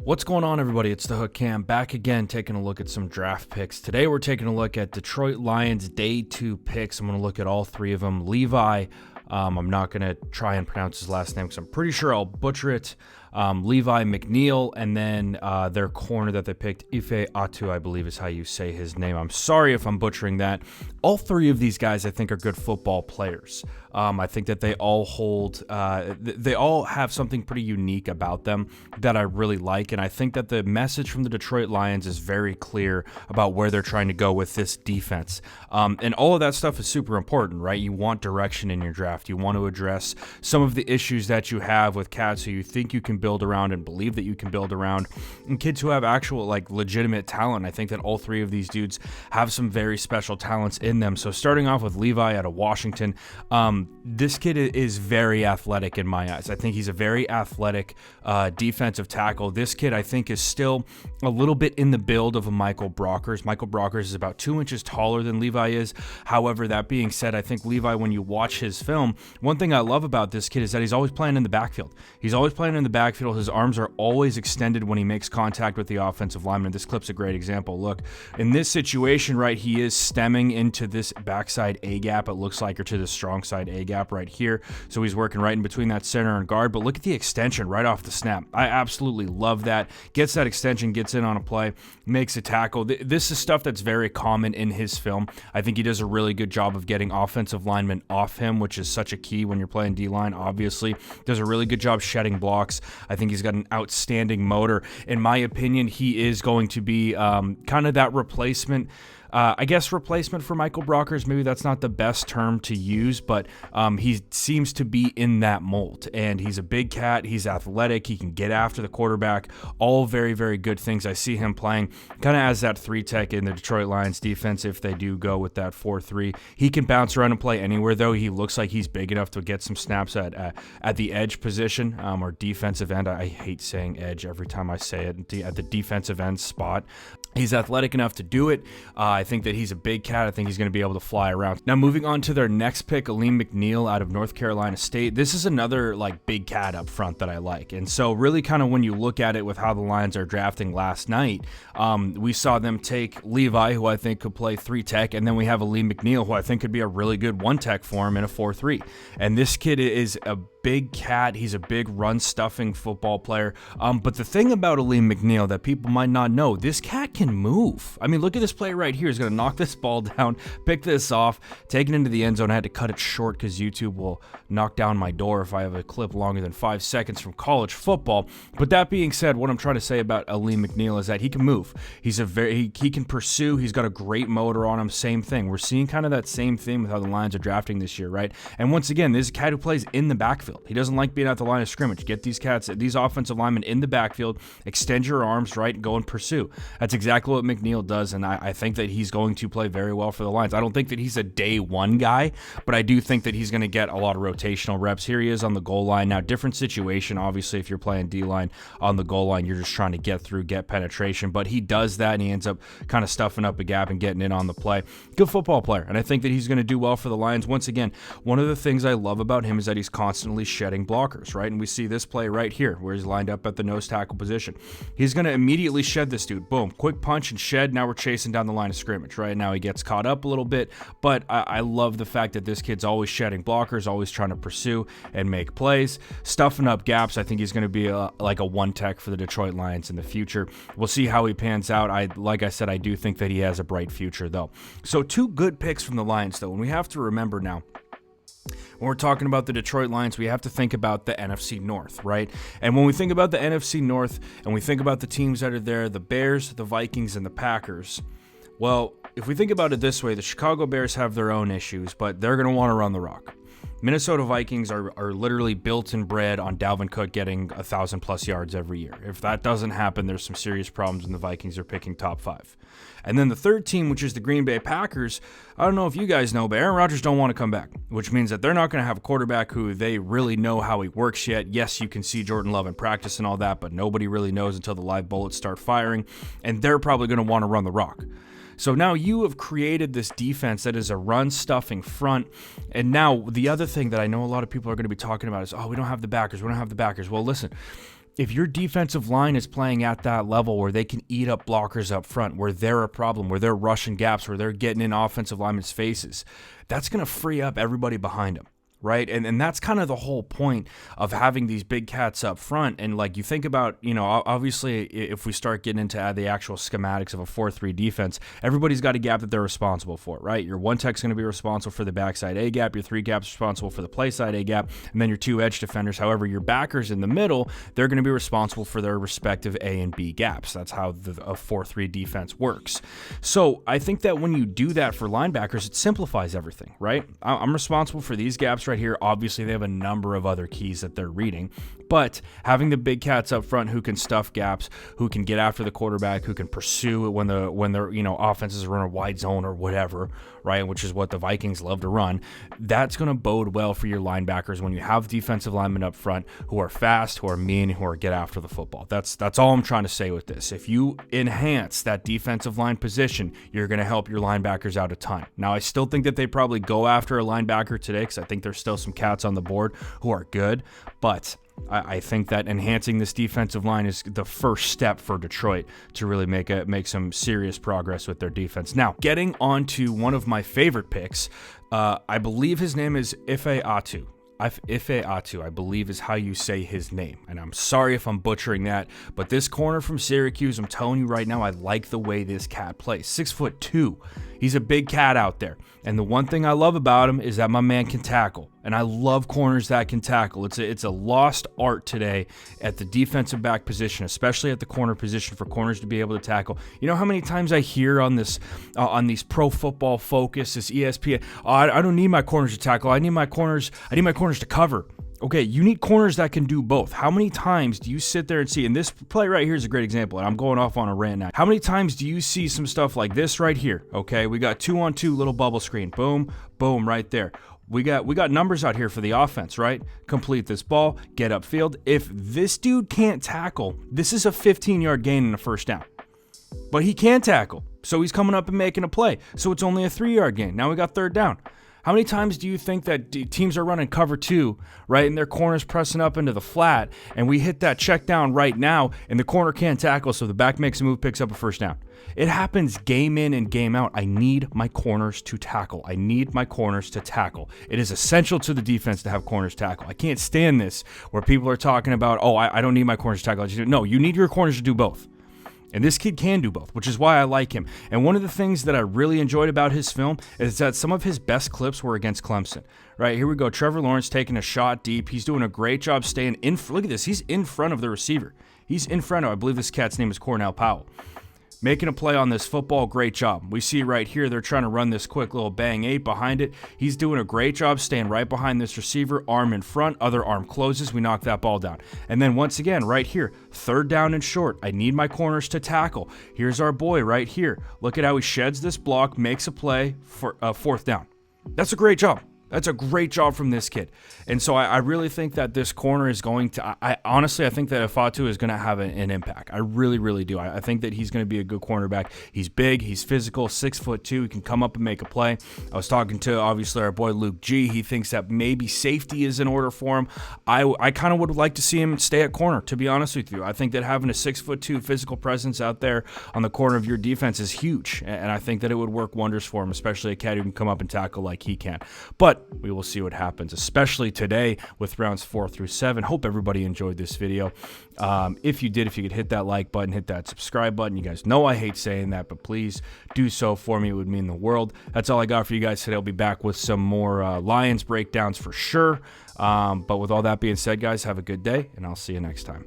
What's going on, everybody? It's the Hook Cam back again, taking a look at some draft picks. Today we're taking a look at Detroit Lions Day 2 picks. I'm going to look at all three of them. Levi, I'm not going to try and pronounce his last name because I'm pretty sure I'll butcher it. Levi McNeil, and then their corner that they picked, Ife Atu, I believe is how you say his name. I'm sorry if I'm butchering that. All three of these guys, I think, are good football players. I think that they all they all have something pretty unique about them that I really like, and I think that the message from the Detroit Lions is very clear about where they're trying to go with this defense. And all of that stuff is super important, right? You want direction in your draft. You want to address some of the issues that you have with cats who you think you can build around and believe that you can build around, and kids who have actual, legitimate talent. I think that all three of these dudes have some very special talents in them. So starting off with Levi out of Washington, this kid is very athletic in my eyes. I think he's a very athletic defensive tackle. This kid, I think, is still a little bit in the build of a Michael Brockers. Michael Brockers is about 2 inches taller than Levi is. However, that being said, I think Levi, when you watch his film, one thing I love about this kid is that he's always playing in the backfield. He's always playing in the backfield. His arms are always extended when he makes contact with the offensive lineman. This clip's a great example. Look, in this situation, right, he is stemming into this backside A gap, it looks like, or to the strong side A gap right here. So he's working right in between that center and guard. But look at the extension right off the snap. I absolutely love that. Gets that extension, gets in on a play, makes a tackle. This is stuff that's very common in his film. I think he does a really good job of getting offensive linemen off him, which is such a key when you're playing D-line, obviously. Does a really good job shedding blocks. I think he's got an outstanding motor. In my opinion, he is going to be kind of that replacement. Replacement for Michael Brockers. Maybe that's not the best term to use, but he seems to be in that mold. And he's a big cat. He's athletic. He can get after the quarterback. All very, very good things. I see him playing kind of as that 3-tech in the Detroit Lions defense if they do go with that 4-3. He can bounce around and play anywhere, though. He looks like he's big enough to get some snaps at the edge position or defensive end. I hate saying edge every time I say it, at the defensive end spot. He's athletic enough to do it. I think that he's a big cat. I think he's going to be able to fly around. Now, moving on to their next pick, Ife McNeil out of North Carolina State. This is another big cat up front that I like. And so really kind of when you look at it with how the Lions are drafting last night, we saw them take Levi, who I think could play 3-tech, and then we have Ife McNeil, who I think could be a really good 1-tech for him in a 4-3. And this kid is a big cat. He's a big run-stuffing football player. But the thing about Ife McNeil that people might not know, this cat can move. I mean, look at this play right here. He's going to knock this ball down, pick this off, take it into the end zone. I had to cut it short because YouTube will knock down my door if I have a clip longer than 5 seconds from college football. But that being said, what I'm trying to say about Ife McNeil is that he can move. He's he can pursue. He's got a great motor on him. Same thing. We're seeing kind of that same thing with how the Lions are drafting this year, right? And once again, this is a cat who plays in the backfield. He doesn't like being at the line of scrimmage. Get these offensive linemen in the backfield, extend your arms, right, and go and pursue. That's exactly what McNeil does, and I think that he's going to play very well for the Lions. I don't think that he's a day one guy, but I do think that he's going to get a lot of rotational reps. Here he is on the goal line. Now, different situation, obviously, if you're playing D-line on the goal line, you're just trying to get through, get penetration, but he does that, and he ends up kind of stuffing up a gap and getting in on the play. Good football player, and I think that he's going to do well for the Lions. Once again, one of the things I love about him is that he's constantly shedding blockers, right? And we see this play right here where he's lined up at the nose tackle position. He's going to immediately shed this dude. Boom, quick punch and shed. Now we're chasing down the line of scrimmage, right? Now he gets caught up a little bit, but I love the fact that this kid's always shedding blockers, always trying to pursue and make plays, stuffing up gaps. I think he's going to be like a 1-tech for the Detroit Lions in the future. We'll see how he pans out. Like I said, I do think that he has a bright future, though. So 2 good picks from the Lions, though, and we have to remember now, when we're talking about the Detroit Lions, we have to think about the NFC North, right? And when we think about the NFC North and we think about the teams that are there, the Bears, the Vikings, and the Packers, well, if we think about it this way, the Chicago Bears have their own issues, but they're going to want to run the rock. Minnesota Vikings are literally built and bred on Dalvin Cook getting 1,000+ yards every year. If that doesn't happen, there's some serious problems, and the Vikings are picking top 5. And then the third team, which is the Green Bay Packers, I don't know if you guys know, but Aaron Rodgers don't want to come back, which means that they're not going to have a quarterback who they really know how he works yet. Yes, you can see Jordan Love in practice and all that, but nobody really knows until the live bullets start firing, and they're probably going to want to run the rock. So now you have created this defense that is a run-stuffing front. And now the other thing that I know a lot of people are going to be talking about is, oh, we don't have the backers. We don't have the backers. Well, listen, if your defensive line is playing at that level where they can eat up blockers up front, where they're a problem, where they're rushing gaps, where they're getting in offensive linemen's faces, that's going to free up everybody behind them. Right. And that's kind of the whole point of having these big cats up front. And like you think about, obviously, if we start getting into the actual schematics of a 4-3 defense, everybody's got a gap that they're responsible for. Right. Your one tech's going to be responsible for the backside A gap. Your three gaps responsible for the play side A gap. And then your two edge defenders. However, your backers in the middle, they're going to be responsible for their respective A and B gaps. That's how a 4-3 defense works. So I think that when you do that for linebackers, it simplifies everything. Right. I'm responsible for these gaps right here. Obviously, they have a number of other keys that they're reading, but having the big cats up front who can stuff gaps, who can get after the quarterback, who can pursue it when their offenses run a wide zone or whatever, right, which is what the Vikings love to run, that's going to bode well for your linebackers when you have defensive linemen up front who are fast, who are mean, who are get after the football. That's all I'm trying to say with this. If you enhance that defensive line position, you're going to help your linebackers out a ton. Now, I still think that they probably go after a linebacker today because I think there's still some cats on the board who are good, but I think that enhancing this defensive line is the first step for Detroit to really make some serious progress with their defense. Now, getting on to one of my favorite picks, I believe his name is Ife Atu. Ife Atu, I believe, is how you say his name. And I'm sorry if I'm butchering that, but this corner from Syracuse, I'm telling you right now, I like the way this cat plays. 6'2". He's a big cat out there. And the one thing I love about him is that my man can tackle. And I love corners that can tackle. It's a lost art today at the defensive back position, especially at the corner position, for corners to be able to tackle. You know how many times I hear on this on these Pro Football Focus, this ESPN, I don't need my corners to tackle. I need my corners to cover. Okay, you need corners that can do both. How many times do you sit there and see, and this play right here is a great example, and I'm going off on a rant now. How many times do you see some stuff like this right here? Okay, we got 2-on-2 little bubble screen. Boom, boom, right there. We got numbers out here for the offense, right? Complete this ball, get upfield. If this dude can't tackle, this is a 15-yard gain and a first down. But he can tackle, so he's coming up and making a play. So it's only a 3-yard gain. Now we got third down. How many times do you think that teams are running cover 2, right, and their corner's pressing up into the flat, and we hit that check down right now, and the corner can't tackle, so the back makes a move, picks up a first down? It happens game in and game out. I need my corners to tackle. I need my corners to tackle. It is essential to the defense to have corners tackle. I can't stand this where people are talking about, I don't need my corners to tackle. No, you need your corners to do both. And this kid can do both, which is why I like him. And one of the things that I really enjoyed about his film is that some of his best clips were against Clemson. Right, here we go. Trevor Lawrence taking a shot deep. He's doing a great job staying in. Look at this. He's in front of the receiver. He's in front of, I believe this cat's name is Cornell Powell. Making a play on this football, great job. We see right here, they're trying to run this quick little bang 8 behind it. He's doing a great job staying right behind this receiver, arm in front, other arm closes. We knock that ball down. And then once again, right here, third down and short. I need my corners to tackle. Here's our boy right here. Look at how he sheds this block, makes a play for fourth down. That's a great job. That's a great job from this kid. And so I really think that this corner is going to, I honestly think that Ife Atu is going to have an impact. I really, really do. I think that he's going to be a good cornerback. He's big, he's physical, 6'2". He can come up and make a play. I was talking to, obviously, our boy Luke G. He thinks that maybe safety is in order for him. I kind of would like to see him stay at corner, to be honest with you. I think that having a 6'2" physical presence out there on the corner of your defense is huge. And I think that it would work wonders for him, especially a cat who can come up and tackle like he can. But we will see what happens, especially today with rounds 4 through 7. Hope everybody enjoyed this video. If you did, if you could hit that like button, hit that subscribe button. You guys know I hate saying that, but please do so for me. It would mean the world. That's all I got for you guys today. I'll be back with some more Lions breakdowns for sure. But with all that being said, guys, have a good day, and I'll see you next time.